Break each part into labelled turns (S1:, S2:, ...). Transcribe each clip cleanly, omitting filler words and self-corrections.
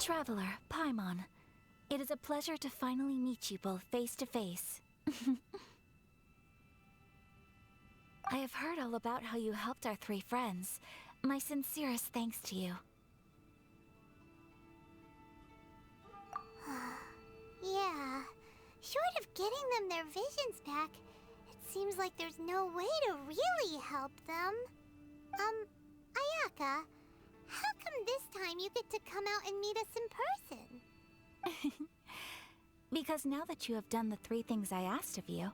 S1: Traveler, Paimon, it is a pleasure to finally meet you both face to face. I have heard all about how you helped our three friends. My sincerest thanks to you.
S2: Yeah, short of getting them their visions back, it seems like there's no way to really help them. Ayaka, how come this time you get to come out and meet us in person?
S1: Because now that you have done the three things I asked of you,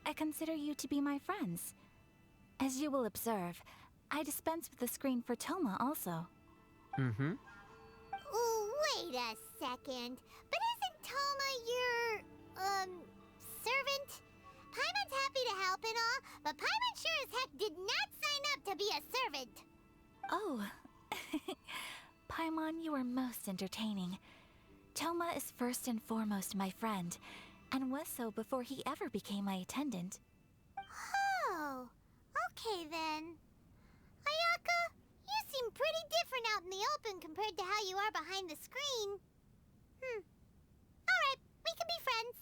S1: I consider you to be my friends. As you will observe, I dispense with the screen for Toma also.
S3: Mm-hmm.
S2: Wait a second. But isn't Toma your, servant? Paimon's happy to help and all, but Paimon sure as heck did not sign up to be a servant.
S1: Oh. Paimon, you are most entertaining. Toma is first and foremost my friend, and was so before he ever became my attendant.
S2: Oh, okay then. Ayaka, you seem pretty different out in the open compared to how you are behind the screen. Alright, we can be friends.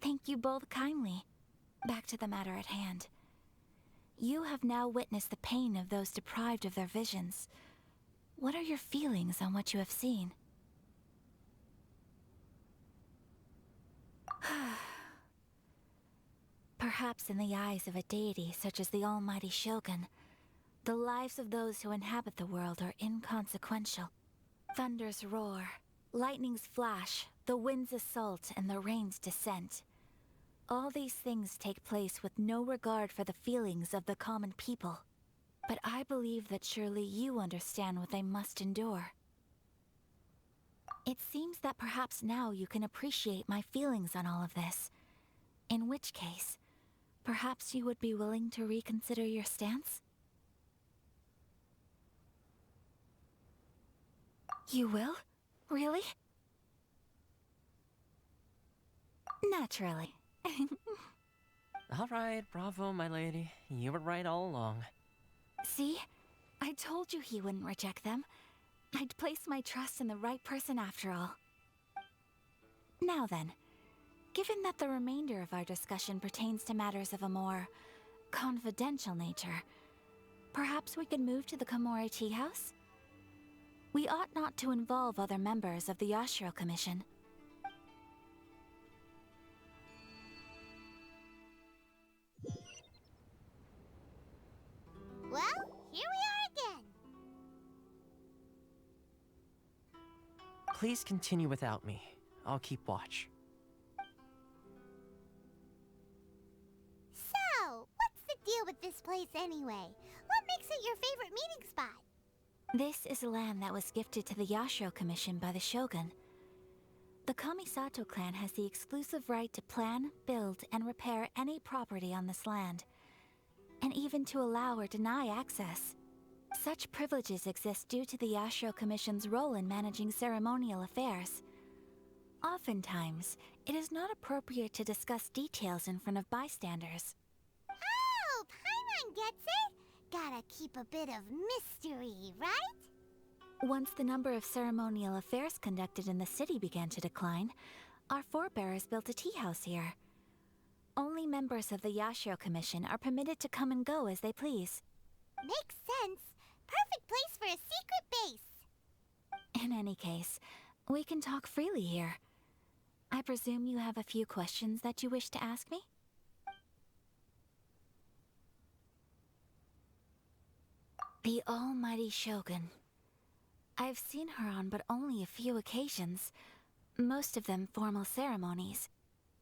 S1: Thank you both kindly. Back to the matter at hand. You have now witnessed the pain of those deprived of their visions. What are your feelings on what you have seen? Perhaps in the eyes of a deity such as the almighty Shogun, the lives of those who inhabit the world are inconsequential. Thunders roar, lightnings flash, the winds assault, and the rains descent. All these things take place with no regard for the feelings of the common people. But I believe that surely you understand what they must endure. It seems that perhaps now you can appreciate my feelings on all of this. In which case, perhaps you would be willing to reconsider your stance? You will? Really? Naturally.
S3: Alright, bravo, my lady. You were right all along.
S1: See? I told you he wouldn't reject them. I'd placed my trust in the right person after all. Now then, given that the remainder of our discussion pertains to matters of a more confidential nature, perhaps we could move to the Komori Tea House? We ought not to involve other members of the Yashiro Commission.
S2: Well, here we are again.
S3: Please continue without me. I'll keep watch.
S2: So, what's the deal with this place anyway? What makes it your favorite meeting spot?
S1: This is land that was gifted to the Yashiro Commission by the Shogun. The Kamisato clan has the exclusive right to plan, build, and repair any property on this land, and even to allow or deny access. Such privileges exist due to the Yashiro Commission's role in managing ceremonial affairs. Oftentimes, it is not appropriate to discuss details in front of bystanders.
S2: Oh, Paimon gets it. Gotta keep a bit of mystery, right?
S1: Once the number of ceremonial affairs conducted in the city began to decline, our forebears built a tea house here. Only members of the Yashiro Commission are permitted to come and go as they please.
S2: Makes sense. Perfect place for a secret base.
S1: In any case, we can talk freely here. I presume you have a few questions that you wish to ask me? The almighty Shogun. I've seen her on but only a few occasions, most of them formal ceremonies.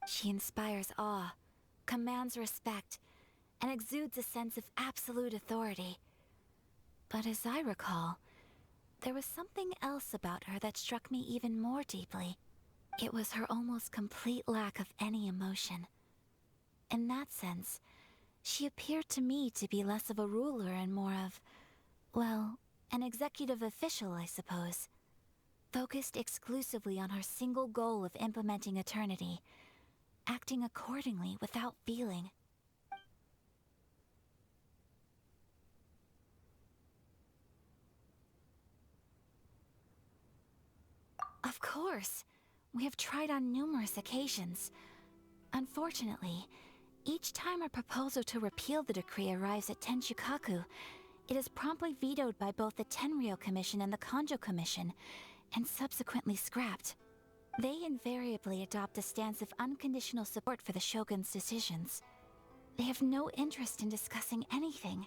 S1: She inspires awe, commands respect, and exudes a sense of absolute authority. But as I recall, there was something else about her that struck me even more deeply. It was her almost complete lack of any emotion. In that sense, she appeared to me to be less of a ruler and more of, well, an executive official, I suppose. Focused exclusively on her single goal of implementing eternity, acting accordingly without feeling. Of course. We have tried on numerous occasions. Unfortunately, each time a proposal to repeal the decree arrives at Tenshukaku, it is promptly vetoed by both the Tenryou Commission and the Kanjo Commission, and subsequently scrapped. They invariably adopt a stance of unconditional support for the Shogun's decisions. They have no interest in discussing anything.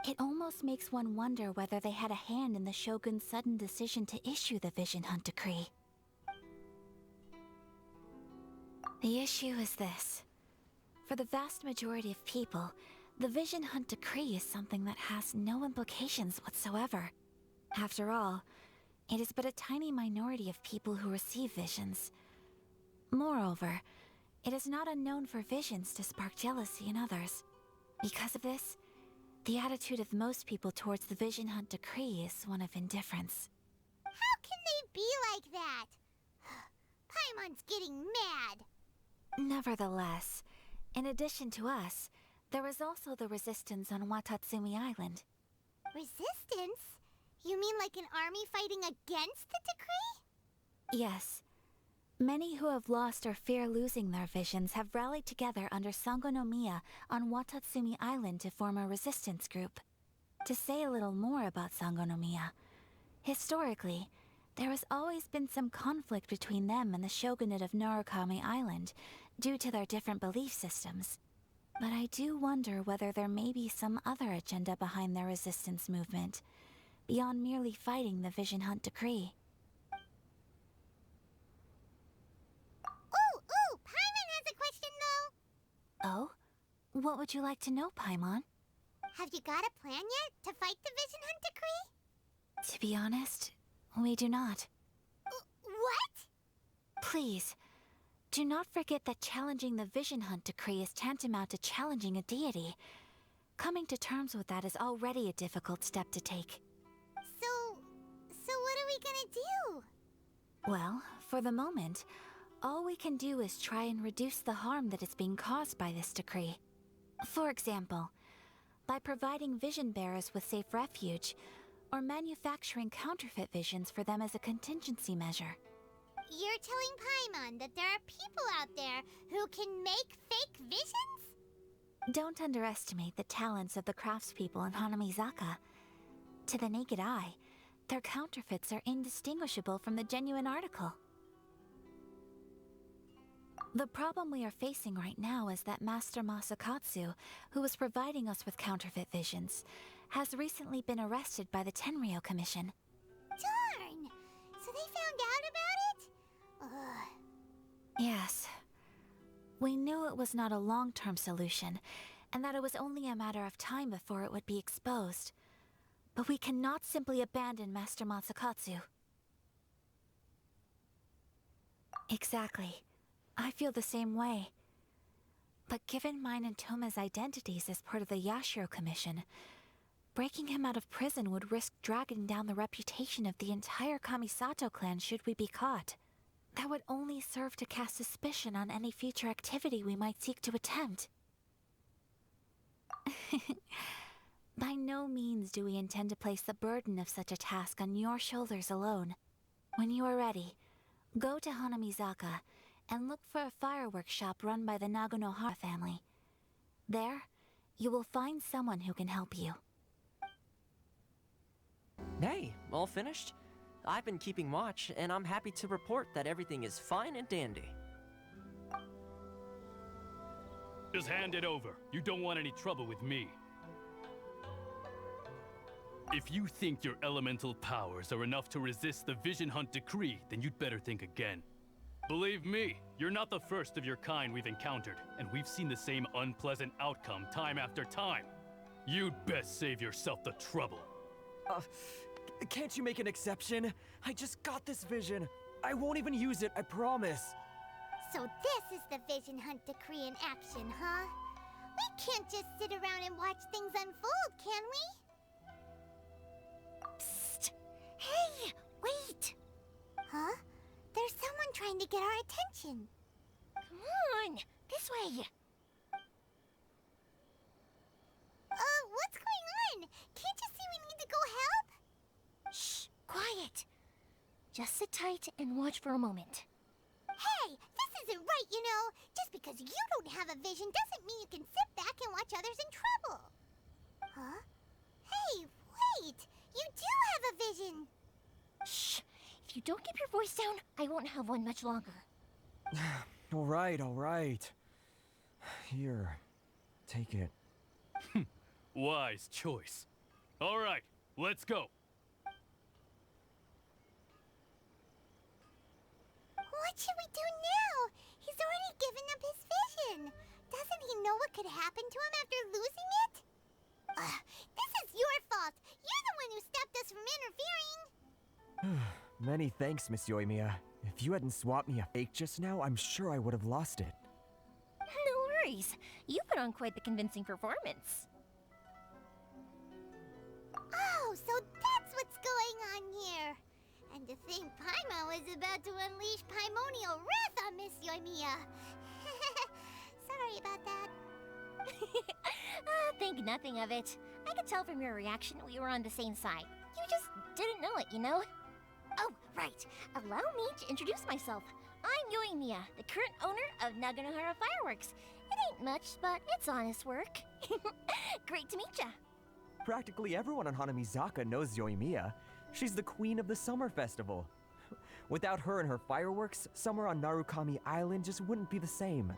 S1: It almost makes one wonder whether they had a hand in the Shogun's sudden decision to issue the Vision Hunt Decree. The issue is this. For the vast majority of people, the Vision Hunt Decree is something that has no implications whatsoever. After all, it is but a tiny minority of people who receive visions. Moreover, it is not unknown for visions to spark jealousy in others. Because of this, the attitude of most people towards the Vision Hunt Decree is one of indifference.
S2: How can they be like that? Paimon's getting mad.
S1: Nevertheless, in addition to us, there is also the resistance on Watatsumi Island.
S2: Resistance? You mean like an army fighting against the decree?
S1: Yes. Many who have lost or fear losing their visions have rallied together under Sangonomiya on Watatsumi Island to form a resistance group. To say a little more about Sangonomiya, historically, there has always been some conflict between them and the shogunate of Narukami Island due to their different belief systems. But I do wonder whether there may be some other agenda behind their resistance movement, beyond merely fighting the Vision Hunt Decree.
S2: Ooh, Paimon has a question though.
S1: Oh? What would you like to know, Paimon?
S2: Have you got a plan yet to fight the Vision Hunt Decree?
S1: To be honest, we do not.
S2: What?
S1: Please, do not forget that challenging the Vision Hunt Decree is tantamount to challenging a deity. Coming to terms with that is already a difficult step to take.
S2: So what are we gonna do?
S1: Well, for the moment, all we can do is try and reduce the harm that is being caused by this decree. For example, by providing vision bearers with safe refuge, or manufacturing counterfeit visions for them as a contingency measure.
S2: You're telling Paimon that there are people out there who can make fake visions?
S1: Don't underestimate the talents of the craftspeople in Hanamizaka. To the naked eye, their counterfeits are indistinguishable from the genuine article. The problem we are facing right now is that Master Masakatsu, who was providing us with counterfeit visions, has recently been arrested by the Tenryou Commission.
S2: Darn! So they found out about it? Ugh.
S1: Yes. We knew it was not a long-term solution, and that it was only a matter of time before it would be exposed. But we cannot simply abandon Master Masakatsu. Exactly. I feel the same way. But given mine and Toma's identities as part of the Yashiro Commission, breaking him out of prison would risk dragging down the reputation of the entire Kamisato clan should we be caught. That would only serve to cast suspicion on any future activity we might seek to attempt. By no means do we intend to place the burden of such a task on your shoulders alone. When you are ready, go to Hanamizaka and look for a fireworks shop run by the Naganohara family. There, you will find someone who can help you.
S3: Hey, all finished? I've been keeping watch, and I'm happy to report that everything is fine and dandy.
S4: Just hand it over. You don't want any trouble with me. If you think your elemental powers are enough to resist the Vision Hunt Decree, then you'd better think again. Believe me, you're not the first of your kind we've encountered, and we've seen the same unpleasant outcome time after time. You'd best save yourself the trouble.
S5: Can't you make an exception? I just got this vision. I won't even use it, I promise.
S2: So this is the Vision Hunt Decree in action, huh? We can't just sit around and watch things unfold, can we? Psst! Hey, wait! Huh? There's someone trying to get our attention. Come on, this way. What's going on? Can't you see we need to go help? Shh, quiet.
S6: Just sit tight and watch for a moment.
S2: Hey, this isn't right, you know. Just because you don't have a vision doesn't mean you can sit back and watch others in trouble. Huh? Hey, wait! You do have a vision!
S6: Shh! If you don't keep your voice down, I won't have one much longer.
S5: All right. Here, take it.
S4: Wise choice. All right, let's go.
S2: What should we do now? He's already given up his vision. Doesn't he know what could happen to him after losing it? This is your fault. You're the one who stopped us from interfering.
S5: Many thanks, Miss Euthymia. If you hadn't swapped me a fake just now, I'm sure I would have lost it.
S6: No worries. You put on quite the convincing performance.
S2: Oh, so that's what's going on here. And to think Paimon was about to unleash Paimonial wrath on Miss Euthymia. Sorry about that.
S6: Think nothing of it. I could tell from your reaction we were on the same side. You just didn't know it, you know? Oh, right. Allow me to introduce myself. I'm Euthymia, the current owner of Naganohara Fireworks. It ain't much, but it's honest work. Great to meet ya.
S5: Practically everyone on Hanamizaka knows Euthymia. She's the queen of the summer festival. Without her and her fireworks, summer on Narukami Island just wouldn't be the same.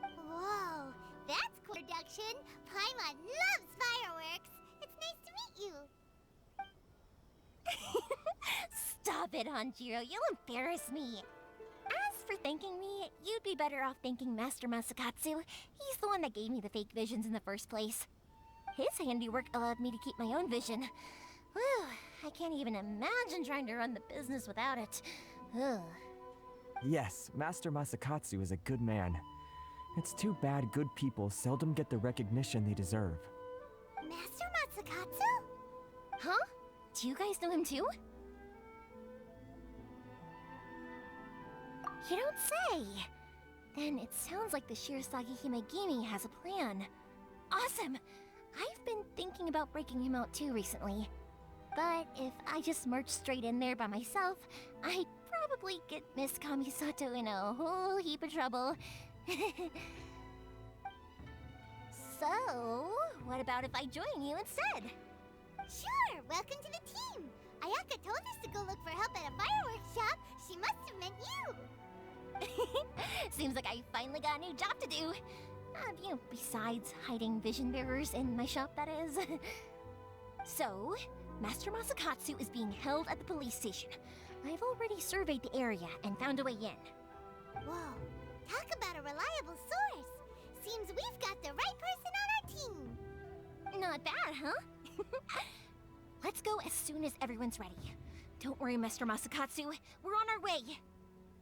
S2: Whoa, that's cool production. Paimon loves fireworks. It's nice to meet you.
S6: Stop it, Hanjiro. You'll embarrass me. As for thanking me, you'd be better off thanking Master Masakatsu. He's the one that gave me the fake visions in the first place. His handiwork allowed me to keep my own vision. Whew, I can't even imagine trying to run the business without it. Ugh.
S5: Yes, Master Masakatsu is a good man. It's too bad good people seldom get the recognition they deserve.
S2: Master Matsukatsu?
S6: Huh? Do you guys know him too? You don't say! Then it sounds like the Shirasagi Himegimi has a plan. Awesome! I've been thinking about breaking him out too recently. But if I just march straight in there by myself, I'd probably get Miss Kamisato in a whole heap of trouble. So, what about if I join you instead?
S2: Sure, welcome to the team. Ayaka told us to go look for help at a fireworks shop. She must have meant you.
S6: Seems like I finally got a new job to do. Besides hiding vision bearers in my shop, that is. So, Master Masakatsu is being held at the police station. I've already surveyed the area and found a way in.
S2: Whoa, talk about a reliable source. Seems we've got the right person on our team.
S6: Not bad, huh? Let's go as soon as everyone's ready. Don't worry, Master Masakatsu. We're on our way.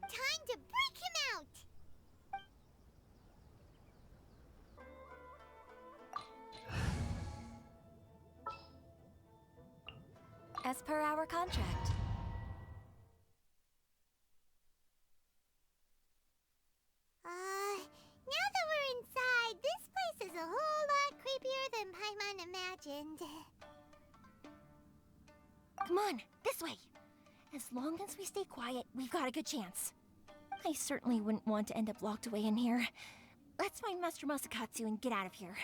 S2: Time to break him out.
S1: As per our contract.
S2: Now that we're inside, this place is a whole lot creepier than Paimon imagined.
S6: Come on, this way. As long as we stay quiet, we've got a good chance. I certainly wouldn't want to end up locked away in here. Let's find Master Masakatsu and get out of here.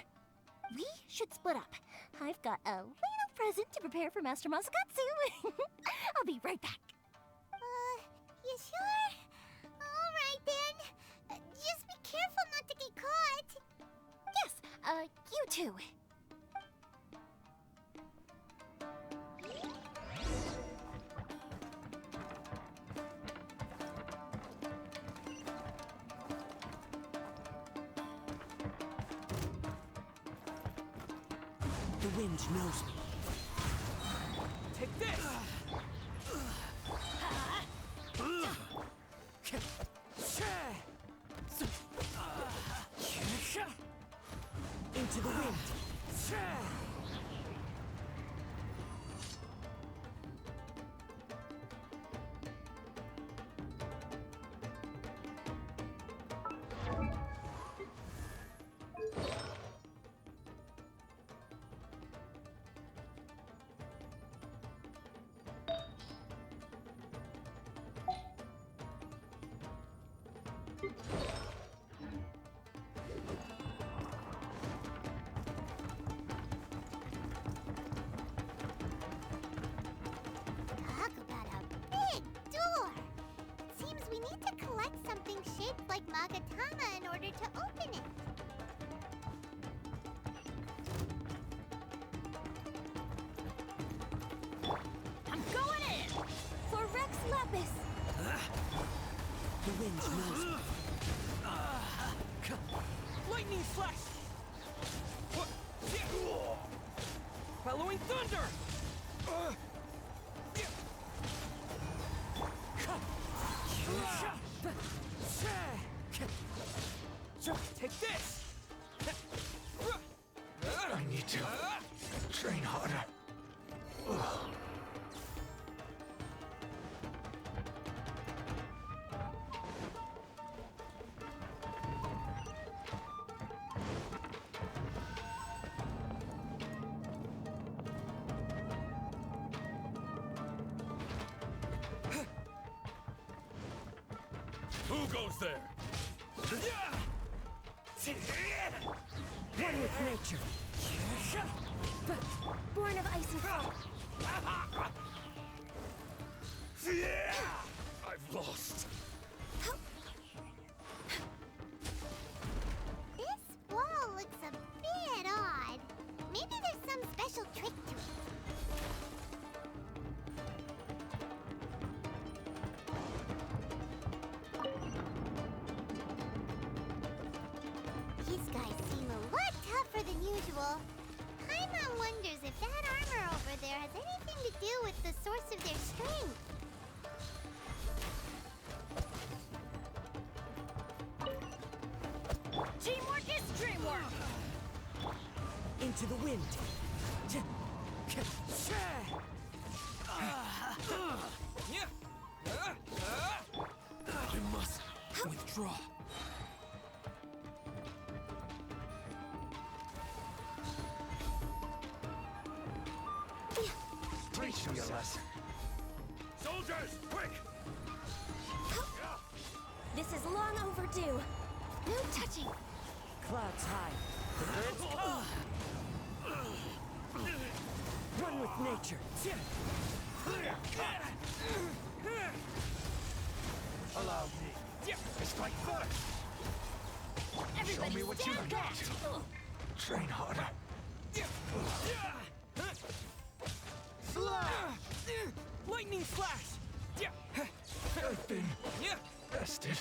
S6: We should split up. I've got a little present to prepare for Master Masakatsu. I'll be right back.
S2: You sure? All right then. Just be careful not to get caught.
S6: Yes, you too.
S5: The wind knows me. Take this! Into the wind.
S2: shaped like Magatama in order to open it.
S6: I'm going in! For Rex Lapis!
S7: The wind knows.
S5: Lightning flash! Bellowing thunder! Take this!
S8: I need to train harder.
S4: Who goes there?
S7: One with nature.
S6: Born of ice and frost.
S4: I've lost.
S2: This wall looks a bit odd. Maybe there's some special trick to it. These guys seem a lot tougher than usual. Paimon wonders if that armor over there has anything to do with the source of their strength.
S6: Teamwork is dreamwork!
S7: Into the wind.
S8: I must withdraw. Teach me a lesson.
S4: Soldiers, quick!
S6: This is long overdue. No touching.
S7: Clouds high. The birds come. One with nature.
S8: Allow me to strike first.
S6: Everybody
S8: Show me what
S6: stand
S8: you've
S6: back.
S8: got. Train harder.
S5: Lightning flash!
S8: I've been bested.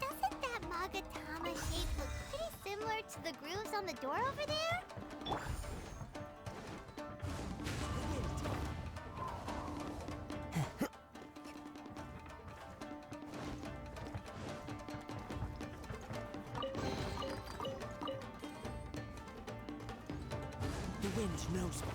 S2: Doesn't that Magatama shape look pretty similar to the grooves on the door over there?
S7: The wind knows me.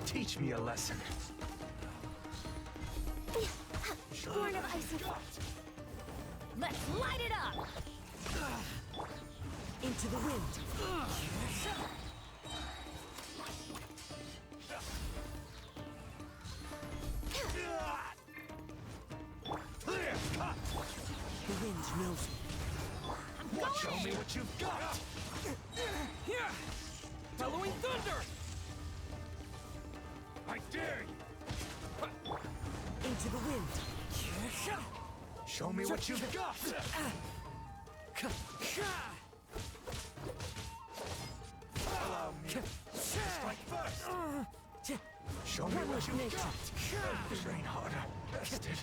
S8: Teach me a lesson.
S6: Born of ice and frost. Let's light it up!
S7: Into the wind.
S8: Clear cut.
S7: The wind knows me.
S8: Show me what you've got.
S5: Here! Bellowing thunder!
S8: I dare you.
S7: Into the wind.
S8: Show me what you've got. Allow me to strike first. Show me what you've got. Train harder. Bested.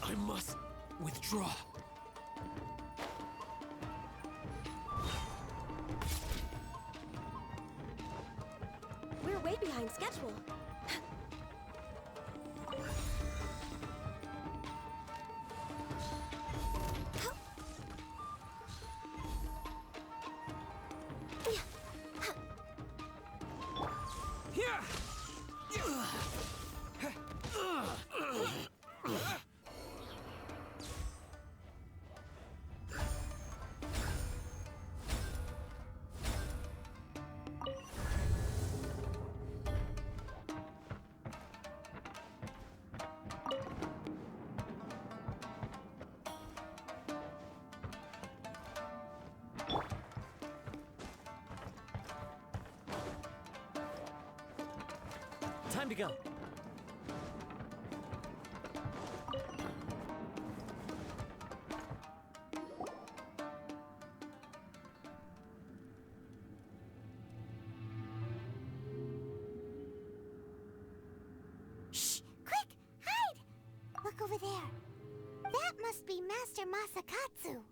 S7: I must withdraw.
S6: We're way behind schedule.
S7: Time to go.
S2: Shh! Quick! Hide! Look over there. That must be Master Masakatsu.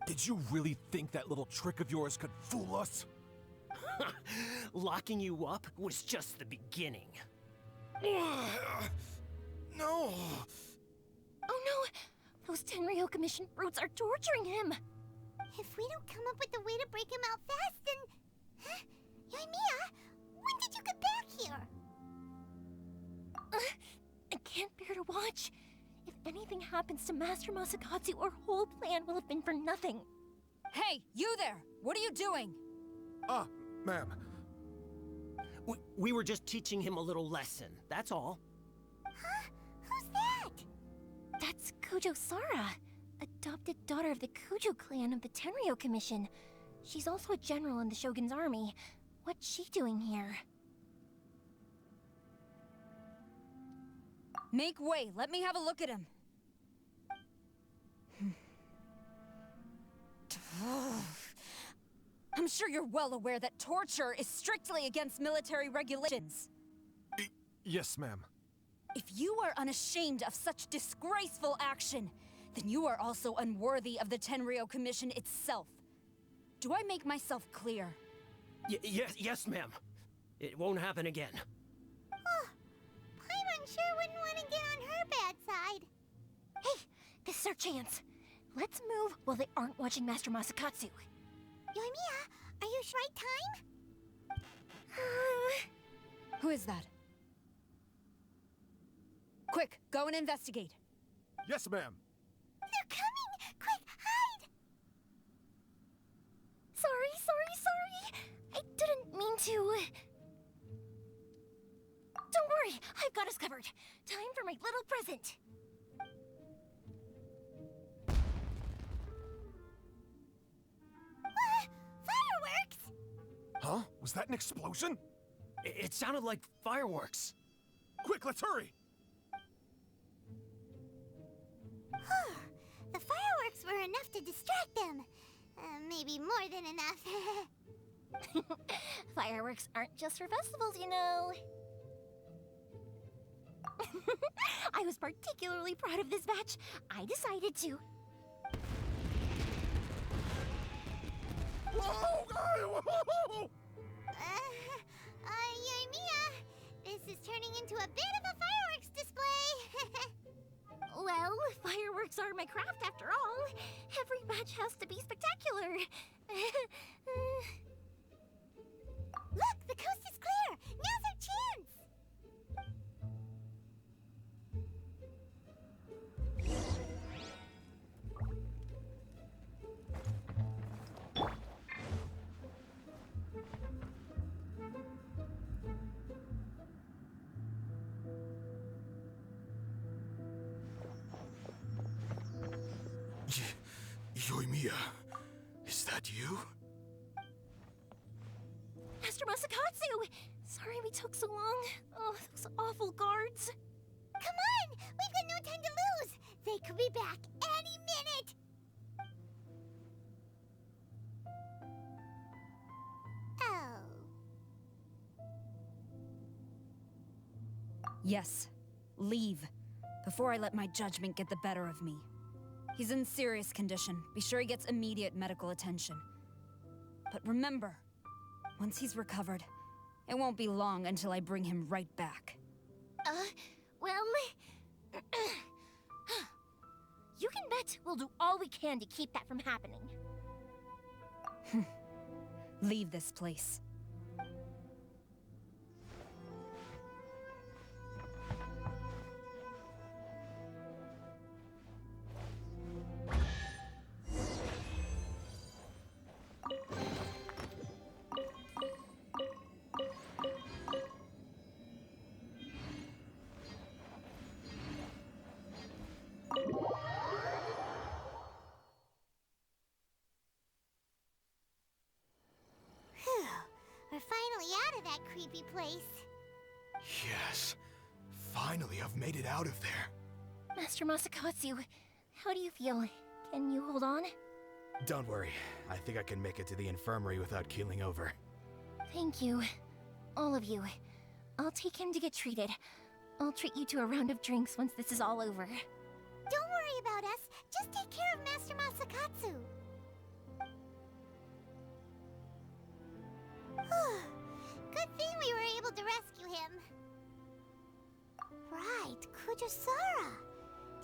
S8: Did you really think that little trick of yours could fool us?
S7: Locking you up was just the beginning.
S8: No!
S6: Oh no! Those Tenryo Commission brutes are torturing him!
S2: If we don't come up with a way to break him out fast, then... Huh? Yoimiya, when did you get back here?
S6: I can't bear to watch. If anything happens to Master Masakatsu, our whole plan will have been for nothing.
S9: Hey, you there! What are you doing?
S8: Ah, ma'am.
S7: We were just teaching him a little lesson, that's all.
S2: Huh? Who's that?
S6: That's Kujo Sara, adopted daughter of the Kujo clan of the Tenryo Commission. She's also a general in the Shogun's army. What's she doing here?
S9: Make way, let me have a look at him. I'm sure you're well aware that torture is strictly against military regulations.
S8: Yes, ma'am.
S9: If you are unashamed of such disgraceful action, then you are also unworthy of the Tenryo Commission itself. Do I make myself clear?
S7: Yes, ma'am. It won't happen again.
S2: Oh, Paimon sure wouldn't want to get on her bad side.
S6: Hey, this is our chance. Let's move while they aren't watching Master Masakatsu.
S2: Yoimiya, are you right time?
S9: Who is that? Quick, go and investigate.
S8: Yes, ma'am.
S2: They're coming! Quick, hide!
S6: Sorry. I didn't mean to. Don't worry, I've got us covered. Time for my little present.
S2: Fireworks!
S8: Huh? Was that an explosion?
S7: It sounded like fireworks.
S8: Quick, let's hurry!
S2: The fireworks were enough to distract them. Maybe more than enough.
S6: Fireworks aren't just for festivals, you know. I was particularly proud of this batch. I decided to.
S8: Whoa!
S2: Yoimiya, this is turning into a bit of a fireworks display.
S6: Well, fireworks are my craft after all. Every batch has to be spectacular.
S2: Look, the coast is clear. Now's our chance.
S8: Yoimiya, is that you?
S6: Master Masakatsu! Sorry we took so long. Oh, those awful guards.
S2: Come on! We've got no time to lose! They could be back any minute!
S9: Yes. Leave. Before I let my judgment get the better of me. He's in serious condition. Be sure he gets immediate medical attention. But remember, once he's recovered, it won't be long until I bring him right back.
S6: Well... You can bet we'll do all we can to keep that from happening.
S9: Leave this place.
S2: We're finally out of that creepy place.
S8: Yes. Finally, I've made it out of there.
S6: Master Masakatsu, how do you feel? Can you hold on?
S8: Don't worry. I think I can make it to the infirmary without keeling over.
S6: Thank you. All of you. I'll take him to get treated. I'll treat you to a round of drinks once this is all over.
S2: Don't worry about us. Just take care of Master Masakatsu. Good thing we were able to rescue him. Right, Kujosara.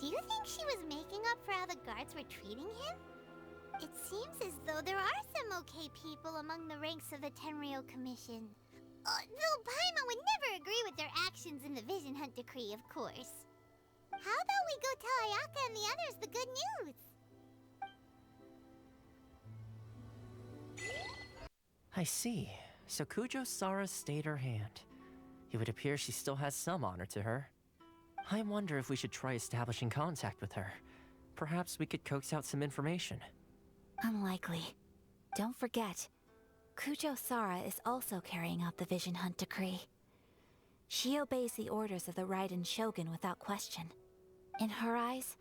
S2: Do you think she was making up for how the guards were treating him? It seems as though there are some okay people among the ranks of the Tenryou Commission. Though Paimon would never agree with their actions in the Vision Hunt Decree, of course. How about we go tell Ayaka and the others the good news?
S3: I see. So Kujo-Sara stayed her hand. It would appear she still has some honor to her. I wonder if we should try establishing contact with her. Perhaps we could coax out some information.
S1: Unlikely. Don't forget, Kujo-Sara is also carrying out the Vision Hunt Decree. She obeys the orders of the Raiden Shogun without question. In her eyes,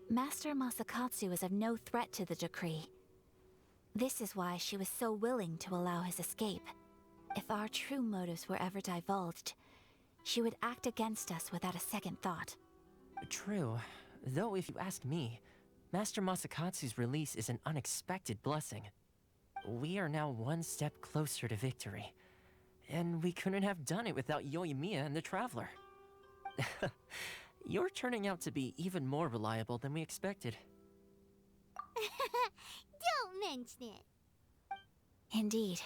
S1: Master Masakatsu is of no threat to the decree. This is why she was so willing to allow his escape. If our true motives were ever divulged, she would act against us without a second thought.
S3: True. Though if you ask me, Master Masakatsu's release is an unexpected blessing. We are now one step closer to victory. And we couldn't have done it without Euthymia and the Traveler. You're turning out to be even more reliable than we expected.
S2: Don't mention it.
S1: Indeed.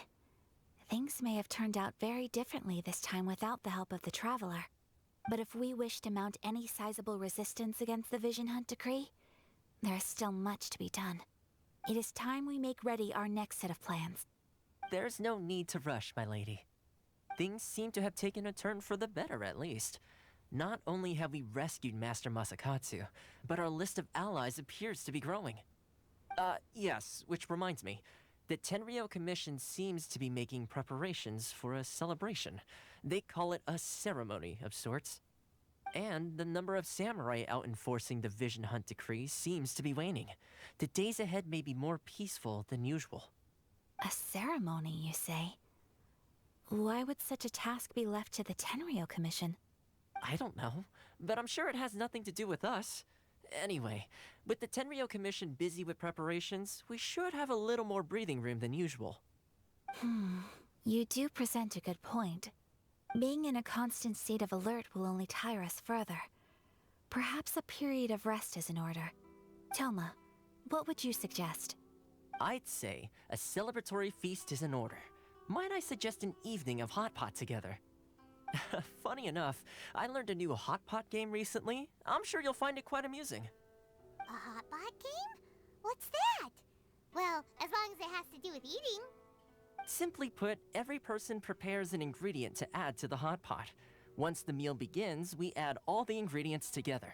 S1: Things may have turned out very differently this time without the help of the Traveler. But if we wish to mount any sizable resistance against the Vision Hunt Decree, there is still much to be done. It is time we make ready our next set of plans.
S3: There's no need to rush, my lady. Things seem to have taken a turn for the better, at least. Not only have we rescued Master Masakatsu, but our list of allies appears to be growing. Yes, which reminds me. The Tenryou Commission seems to be making preparations for a celebration. They call it a ceremony of sorts. And the number of samurai out enforcing the Vision Hunt Decree seems to be waning. The days ahead may be more peaceful than usual.
S1: A ceremony, you say? Why would such a task be left to the Tenryou Commission?
S3: I don't know, but I'm sure it has nothing to do with us. Anyway, with the Tenryou Commission busy with preparations, we should have a little more breathing room than usual.
S1: You do present a good point. Being in a constant state of alert will only tire us further. Perhaps a period of rest is in order. Toma, what would you suggest?
S3: I'd say a celebratory feast is in order. Might I suggest an evening of hot pot together? Funny enough, I learned a new hot pot game recently. I'm sure you'll find it quite amusing.
S2: A hot pot game? What's that? Well, as long as it has to do with eating.
S3: Simply put, every person prepares an ingredient to add to the hot pot. Once the meal begins, we add all the ingredients together.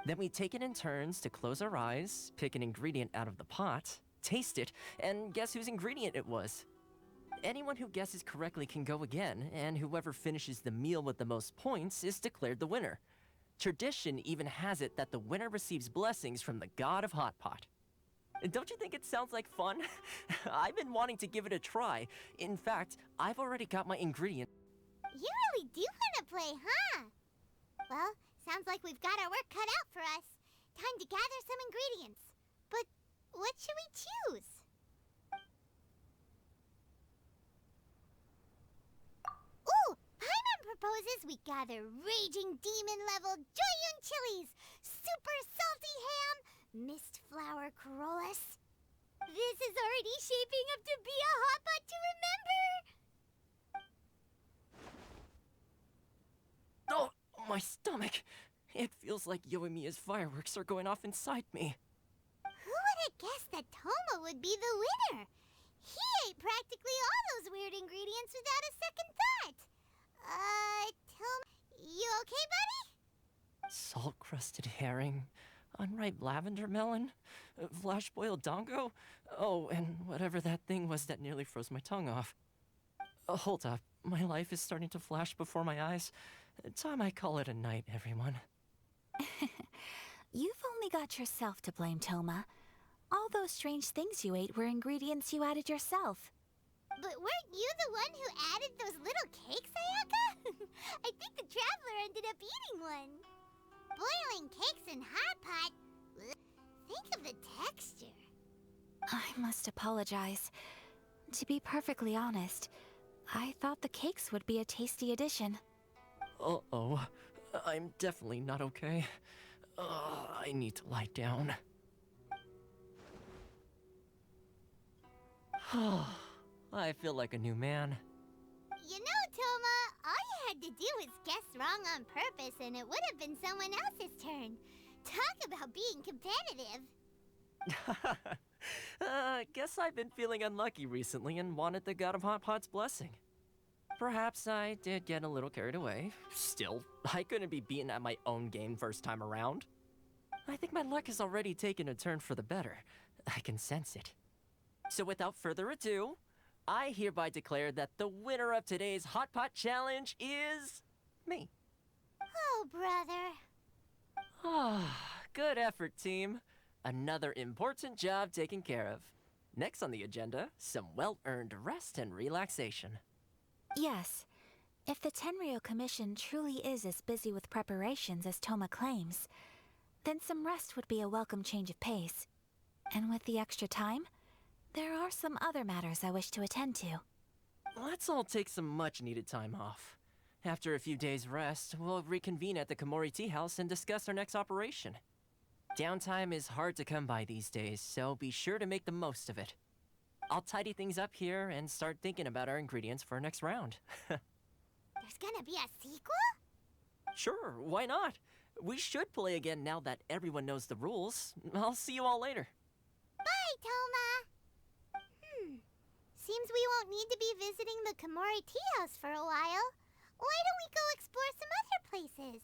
S3: Then we take it in turns to close our eyes, pick an ingredient out of the pot, taste it, and guess whose ingredient it was. Anyone who guesses correctly can go again, and whoever finishes the meal with the most points is declared the winner. Tradition even has it that the winner receives blessings from the god of hot pot. Don't you think it sounds like fun? I've been wanting to give it a try. In fact, I've already got my ingredient.
S2: You really do want to play, huh? Well, sounds like we've got our work cut out for us. Time to gather some ingredients. But what should we choose? Ooh! Paimon proposes we gather raging demon-level Joyun chilies, super salty ham, mist flower corollas. This is already shaping up to be a hot pot to remember!
S3: Oh, my stomach! It feels like Yoimiya's fireworks are going off inside me.
S2: Who would have guessed that Toma would be the winner? He ate practically all those weird ingredients without a second thought. Toma, you okay, buddy?
S3: Salt-crusted herring, unripe lavender melon, flash-boiled dongo. Oh, and whatever that thing was that nearly froze my tongue off. Hold up, my life is starting to flash before my eyes. Time I call it a night, everyone.
S1: You've only got yourself to blame, Toma. All those strange things you ate were ingredients you added yourself.
S2: But weren't you the one who added those little cakes, Ayaka? I think the Traveler ended up eating one. Boiling cakes in hot pot? Think of the texture.
S1: I must apologize. To be perfectly honest, I thought the cakes would be a tasty addition.
S3: Uh-oh. I'm definitely not okay. I need to lie down. I feel like a new man.
S2: You know, Toma, all you had to do was guess wrong on purpose and it would have been someone else's turn. Talk about being competitive.
S3: Guess I've been feeling unlucky recently and wanted the God of Hot Pot's blessing. Perhaps I did get a little carried away. Still, I couldn't be beaten at my own game first time around. I think my luck has already taken a turn for the better. I can sense it. So without further ado, I hereby declare that the winner of today's Hot Pot Challenge is me.
S2: Oh, brother.
S3: Good effort, team. Another important job taken care of. Next on the agenda, some well-earned rest and relaxation.
S1: Yes, if the Tenryou Commission truly is as busy with preparations as Toma claims, then some rest would be a welcome change of pace. And with the extra time, there are some other matters I wish to attend to.
S3: Let's all take some much-needed time off. After a few days' rest, we'll reconvene at the Komori Tea House and discuss our next operation. Downtime is hard to come by these days, so be sure to make the most of it. I'll tidy things up here and start thinking about our ingredients for our next round.
S2: There's gonna be a sequel?
S3: Sure, why not? We should play again now that everyone knows the rules. I'll see you all later.
S2: Bye, Toma. Seems we won't need to be visiting the Komori Tea House for a while. Why don't we go explore some other places?